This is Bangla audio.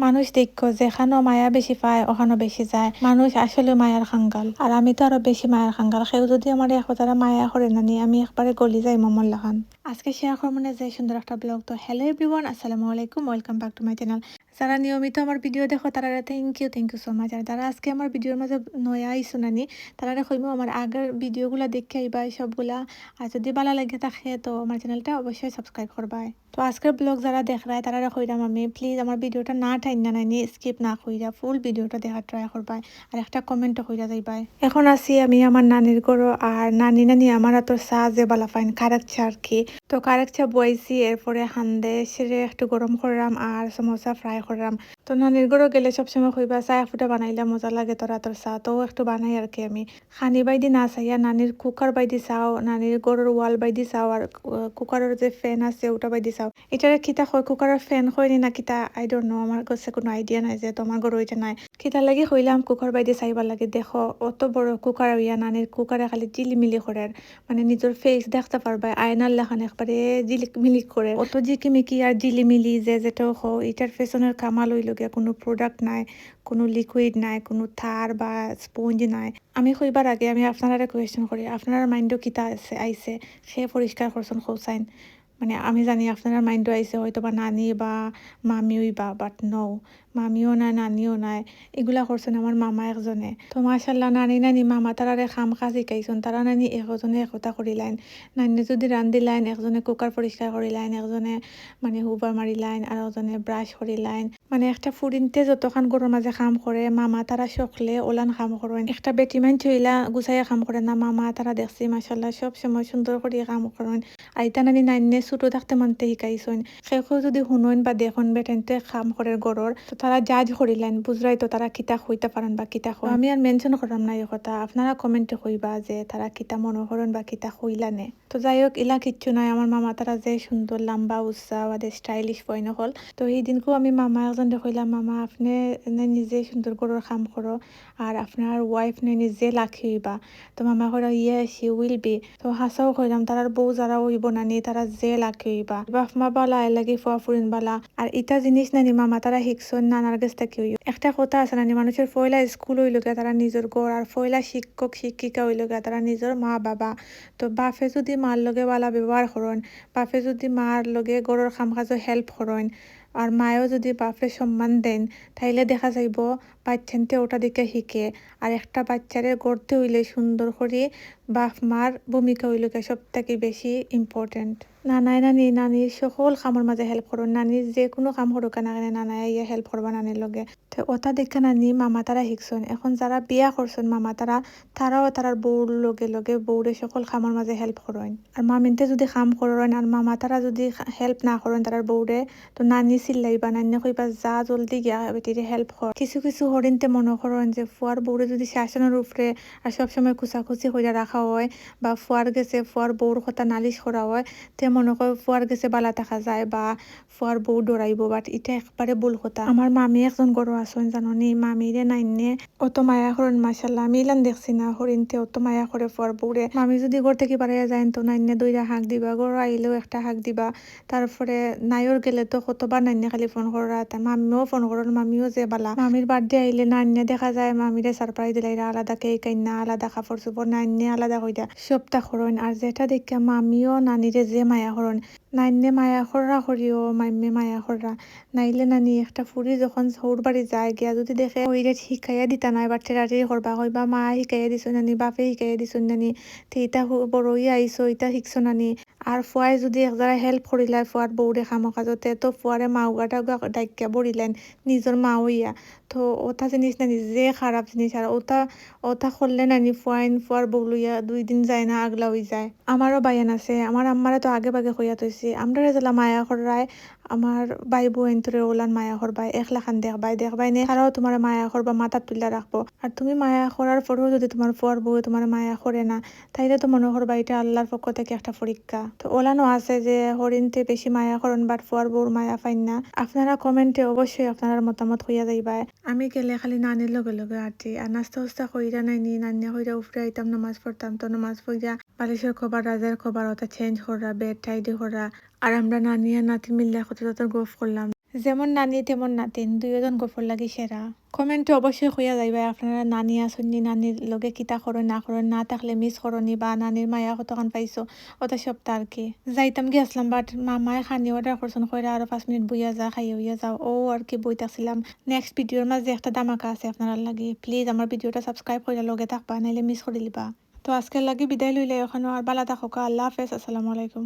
মানুষ দেখো যেখানো মায়া বেশি পায় ওখানো বেশি যায়। মানুষ আসলে মায়ার খাঙ্গাল, আর আমি তো আরো বেশি মায়ার খাঙ্গাল। সেও যদি আমার এক কথাটা মায়া করে নানি আমি একবারে গলি যাই মমল লাখান। আজকে শেয়ার করবো না যে সুন্দর একটা ব্লগ। তো হ্যালো এভরিওয়ান, আসসালামু আলাইকুম, welcome back to my channel. যারা নিয়মিত আমার ভিডিও দেখো তারা থ্যাংক ইউ সো মাচ। আর যারা আজকে আমার ভিডিওর মাঝে নয়া আইসো নানি তারা কইমো আমার আগের ভিডিওগুলো দেখে আইবা সবগুলা। আর যদি ভালো লাগে থাকে তো আমার চ্যানেলটা অবশ্যই সাবস্ক্রাইব করবা। তো আজকের ব্লগ যারা দেখ রায় তারা কইরাম আমি প্লিজ আমার ভিডিওটা না টাইম না নাইনি স্কিপ না কইরা ফুল ভিডিওটা দেখার ট্রাই করবাই, আর একটা কমেন্টও কইরা যাইবাই। এখন আছি আমি আমার নানির ঘরও, আর নানি আমার তো চা যে বালা ফাইন কারেক চা আর কি। তো কারেক চা বইছি, এরপরে হান্দে সেরে একটু গরম করলাম আর সমোসা ফ্রাই করলাম। তো নানির ঘরও গেলে সবসময় কইবা চা এক ফুটা বানাইলে মজা লাগে তোর চা, তো একটু বানাই আর কি। আমি খানি বাইদি না চাইয়া নানির কুকার বাইদি চাও, নানির গরুর ওয়াল বাইদি চাও, আর কুকারের যে ফ্যান আছে ওটা বাইদি চাও। এটারে কিতা হয় কুকারের ফ্যান হয়নি না কিতা আই ডোন্ট নো, আমার কাছে কোনো আইডিয়া নাই যে তোমার গরু এটা নাই কিতা লাগি হইলাম কুকার বাইদি চাইবার লাগে। দেখো অত বড় কুকার হইয়া নানির কুকারে খালি জিলিমিলি করে, মানে নিজের ফেস দেখতে পারবা আয়নার লেখান একবারে জিলিকমিলি করে, অত জিকিমিকি আর জিলিমিলি যে যেটা এটার পেছনের কামাল হইল গিয়া কোনো প্রোডাক্ট নাই, কোনো লিকুইড নাই, কোনো থার বা স্পঞ্জ নাই। আমি কইবার আগে আমি আপনারা কোয়েশ্চেন করি, আপনার মাইন্ডও কিতা আছে আইছে সে পরিষ্কার করছেন খোসাইন। মানে আমি জানি আপনার মাইন্ডও আইছে হয়তো বা নানি বা মামিওই বা, বাট নৌ মামিও নাই নানিও নাই, এগুলা করছেন আমার মামা একজনে। তো মাশাল্লাহ নানি মামা তারারে খাম কাজ শিকাইছেন। তারা নানি একজনে একতা করিলাইন, নানি যদি রান্ধিলাইন একজনে কুকার পরিষ্কার করিলাইন, একজনে মানে হুবার মারিলাইন, আর একজনে ব্রাশ করিলাইন। মানে একটা ফুরিনতে যতক্ষণ গরুর মাঝে কাম করে মামা তারা সকলে ওলান কাম করেন। একটা বেটি মান চইলা গুছাইয়া কাম করে না, মামা তারা দেখছি মাশাল্লাহ সব সময় সুন্দর করিয়া কাম করেন। আইতা নানি নাইনে ছোটো থাকতে মানতে শিকাইছেন। সেও যদি শুনইন বা দেখুন বেটেনতে কাম করে গরর, তো তারা জাজ করিলেন বুঝরাই তো তারা কিতা হইতে পারেন বা কিতা হয়। আমি আর মেনশন করাম না এই কথা, আপনারা কমেন্টে কইবা যে তারা কিতা মনে করেন বা কিতা হইলানে। তো যাই হোক ইলা কিচ্ছু নাই, আমার মামা তারা যে সুন্দর লম্বা উচ্চা ওদের স্টাইলিশ বইন হল। তো এই দিনকেও আমি মামা একজন দেখলাম, মামা আপনি নিজে সুন্দর গরুর কাম করো আর আপনার ওয়াইফ নিজে লাখি হইবা। তো মামা কইরা ইয়ে শি উইল বি। তো হাসাও কইলাম তারার বউ যারা হইব নানি তারা যে লাখি হইবা, বাপ মা বালা এ লাগি ফুয়া ফুরিন বালা। আর ইটা জিনিস নানি মামা তারা শিখছেন নানার কাছ থেকে হইও। একটা কথা আছে নানি মানুষের পয়লা স্কুল হইল গিয়া তারা নিজের ঘর, আর পয়লা শিক্ষক শিক্ষিকা হইল গিয়া তারা নিজের মা বাবা। তো বাপে যদি মার লগে বালা ব্যবহার করেন, বাপে যদি মার লগে গরুর কাম কাজও হেল্প করেন, আর মায়েও যদি বাপরে সম্মান দেন, তাইলে দেখা যাইব বাচ্চানতে ওটা দেখে শিখে। আর একটা বাচ্চারে গড়তে হইলে সুন্দর করে বাপ মার ভূমিকা হইল সব থেকে বেশি ইম্পর্টেন্ট। নানির সকল কামের মাঝে হেল্প করো, নানির যে কোনো কাম করুক না কেন নানাই ইয়ে হেল্প করবা নানির লগে। তো ওটা দেখে নানি মামা তারা শিখছেন। এখন যারা বিয়া করছেন মামা তারাও তারার বউর লগে বউরে সকল কামের মাঝে হেল্প করেন। আর মামিনতে যদি কাম করেন আর মামা তারা যদি হেল্প না করেন তারার বউরে, তো নানি চিল্লাইবা, নানি কইবা যা জলদি গিয়া বেটিরে হেল্প কর। কিছু কিছু হরিণতে মনে করেন যে ফুয়ার বউরে যদি শাসনের উপরে আর সবসময় খুচাখুচি করে রাখা হয়, বা ফুয়ার গেছে ফুয়ার বউর কথা নালিশ করা হয়, তে মনে করে ফুয়ার গেছে বালা থাকা যায় বা ফুয়ার বউ ডরাইব। বাট এটা একবারে ভুল কথা। আমার মামি একজন গরু আসেন জাননি, মামিরে নাইনে অত মায়া করেন মাশাল্লাহ। আমি ইলান দেখছি না হরিণতে অত মায়া করে ফুয়ার বউরে। মামি যদি ঘর থেকে বাড়াইয়া যায় তো নাইনে দইরা হাঁক দিবা, গরু আইলেও একটা হাঁক দিবা। তারপরে নাইর গেলে তো কতবার নাইনে খালি ফোন করা, মামিও ফোন করেন, মামিও যে বালা। মামির বার্থডে আইলে নাইনে দেখা যায় মামিরে সারপ্রাইজ দিলাইরা আলাদা কেক আইনা, আলাদা কাপড় চোপড় নাইনে আলাদা কইরা সবটা করেন। আর যেটা দেখা মামিও নানিরে যে মায়া করেন, নাইনে মায়া খররা করিও মাইমে মায়া খররা। নাইলে নানি একটা ফুরি যখন সৌর বাড়ি যায় গিয়া যদি দেখে ওইরে শিখাইয়া দিতা নাই বা টেরাটি করবা, হইবা মা শিখাইয়া দিছ নানি, বাপে শিখাইয়া দিছ নানি, তে ইটা বড় ইয়া আইসো ইটা শিখছো নানি। আর ফুয়াই যদি একজারা হেল্প করিলাই ফুয়ার বউরে কাম কাজতে, তো ফুয়ারে মাউগাটা ডাইকা বড়িলেন নিজের মা হইয়া। তো ওটা জিনিস নানি যে খারাপ জিনিস, আর ওটা করলে নানি ফুয়ার বউ লইয়া 2 দিন যায় না আগলা হয়ে যায়। আমারও বাইয়ান আছে, আমার আম্মারা তো আগে বাগে হইয়া তৈছি, আমরা জেলা মায়া করায় আমার ভাই বোন তোরে ওলান মায়া করবাই একলা খান দেখবাই নে তারাও তোমার মায়া করবা, মাথা তুলে রাখবো। আর তুমি মায়া করার পরেও যদি তোমার ফুয়ার বউ তোমার মায়া করে না, তাইলে তো মনে করবা এটা আল্লাহর পক্ষ থেকে একটা পরীক্ষা। তো ওলানো আছে যে হরিণতে বেশি মায়া করেন বাট ফুয়ার বউর মায়া পাইন না। আপনারা কমেন্টে অবশ্যই আপনার মতামত হইয়া যাইবা। আমি গেলে খালি নানির লগে আটি আর নাস্তা উস্তা কইরা নাইনি নানিয়া হইরা উফরে আইতাম, নামাজ পড়তাম। তো নামাজ পড়িয়া বালিশের খবর রাজার খবর ওটা চেঞ্জ করা, বেড টাইডি করা, আর আমরা নানিয়া নাতি মিল্লা কত গফ করলাম। যেমন নানি তেমন নাতিন দুইজন গফর লাগি সেরা। কমেন্টে অবশ্যই হইয়া যাইবা আপনারা নানি আসুননি, নানির লগে কিতা করো না থাকলে মিস করনি বা নানির মায়া কতক্ষণ পাইছো ওটা সপ্তাহ আর কি। যাইতাম গিয়ে আসলাম বাট মামায় খানি অর্ডার করছেন কইরা আরো 5 মিনিট বইয়া যা খাইয়ে হইয়া যাও ও আর কি বইতাছিলাম। নেক্সট ভিডিওর মাঝে একটা ধামাকা আছে আপনারা লাগি, প্লিজ আমার ভিডিওটা সাবস্ক্রাইব করে লগে থাকবা নাইলে মিস করে দিবা। তো আজকের লাগি বিদায় লইলে ওখানে আর বালা থাকুক, আল্লাহ হাফেজ, আসসালামু আলাইকুম।